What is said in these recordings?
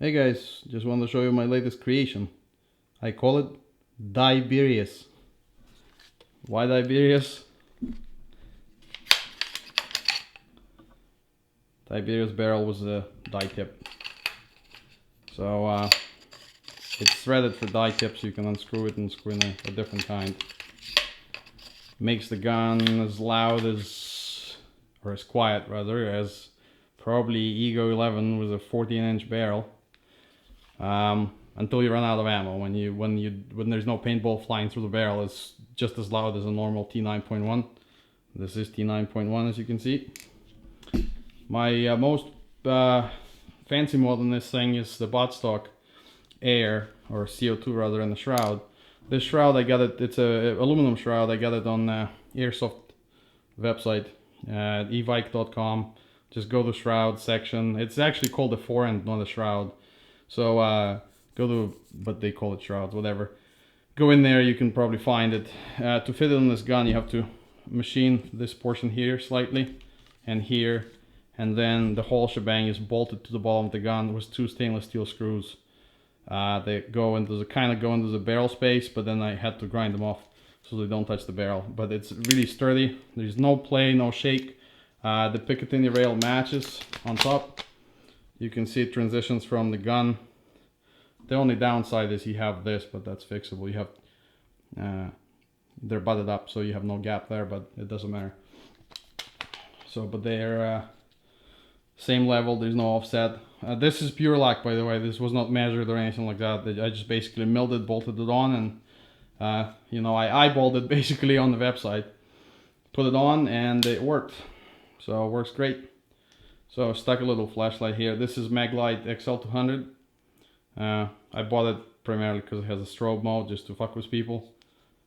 Hey guys, just wanted to show you my latest creation. I call it DYEBERIUS. Why DYEBERIUS? Tiberius barrel was a die tip. So it's threaded for die tips, so you can unscrew it and screw in a different kind. Makes the gun as loud as, or as quiet rather, as probably Ego 11 with a 14-inch barrel. Until you run out of ammo. When there's no paintball flying through the barrel, it's just as loud as a normal T9.1. This is T9.1, as you can see. My most fancy mod on this thing is the buttstock air, or CO2 rather, in the shroud. This shroud, I got it, it's a aluminum shroud. I got it on Airsoft website, evike.com. Just go to shroud section. It's actually called a forend, not a shroud. So go to, but they call it shrouds, whatever. Go in there, you can probably find it. To fit it on this gun, you have to machine this portion here slightly, and here, and then the whole shebang is bolted to the bottom of the gun with two stainless steel screws. They go into the go into the barrel space, but then I had to grind them off so they don't touch the barrel. But it's really sturdy. There's no play, no shake. The Picatinny rail matches on top. You can see it transitions from the gun. The only downside is you have this, but that's fixable. You have they're butted up, so you have no gap there, but it doesn't matter. So, but they're same level. There's no offset. This is pure luck, by the way. This was not measured or anything like that. I just basically milled it, bolted it on, and you know, I eyeballed it basically on the website. Put it on, and it worked. So it works great. So I stuck a little flashlight here. This is Maglite XL200. I bought it primarily because it has a strobe mode, just to fuck with people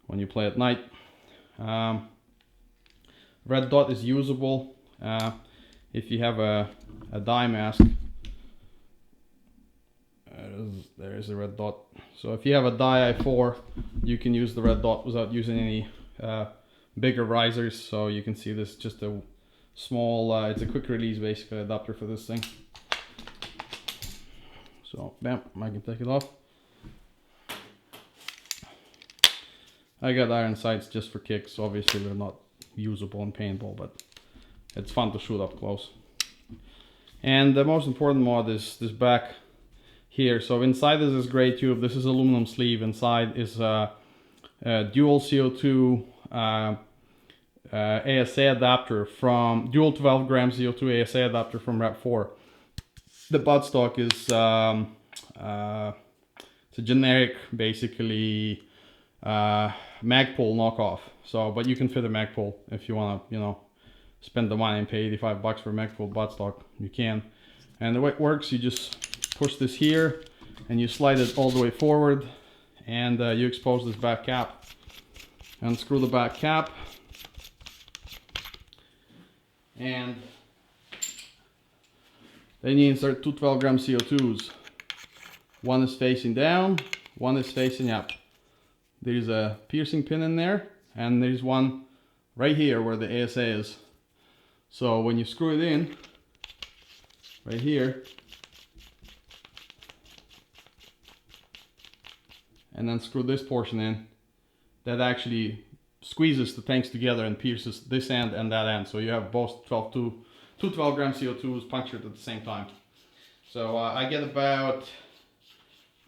when you play at night. Red dot is usable if you have a dye mask. There is a red dot. So if you have a dye I4, you can use the red dot without using any bigger risers. So you can see this, just a small, it's a quick release basically adapter for this thing. So bam, I can take it off. I got iron sights just for kicks. Obviously they're not usable in paintball, but it's fun to shoot up close. And the most important mod is this back here. So inside is this gray tube. This is aluminum sleeve. Inside is a dual CO2 ASA adapter from dual 12 gram CO2 ASA adapter from Rep 4. The buttstock is it's a generic, basically Magpul knockoff. So, but you can fit a Magpul if you want to, you know, spend the money and pay 85 bucks for a Magpul buttstock. You can. And the way it works, you just push this here, and you slide it all the way forward, and you expose this back cap. Unscrew the back cap, and then you insert two 12 gram CO2s. One is facing down, one is facing up. There's a piercing pin in there, and there's one right here where the ASA is. So when you screw it in, right here, and then screw this portion in, that actually squeezes the tanks together and pierces this end and that end. So you have both 2 12 gram CO2s punctured at the same time. So I get about,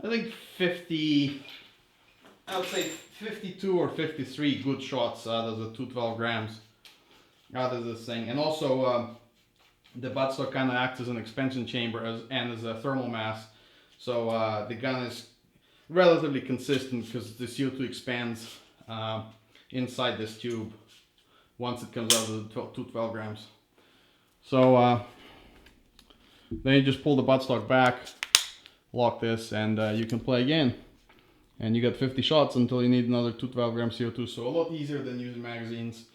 I think 50, I would say 52 or 53 good shots out of the 2 12 grams out of this thing. And also the buttstock kind of acts as an expansion chamber and as a thermal mass. So the gun is relatively consistent because the CO2 expands inside this tube once it comes out of the 2 12 grams. So then you just pull the buttstock back, lock this, and you can play again. And you get 50 shots until you need another 2 12 gram CO2. So a lot easier than using magazines.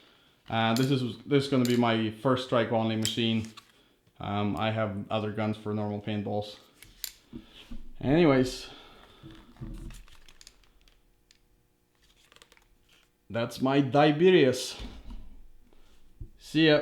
This is going to be my first strike only machine. I have other guns for normal paintballs. Anyways, that's my DYEBERIUS. See ya.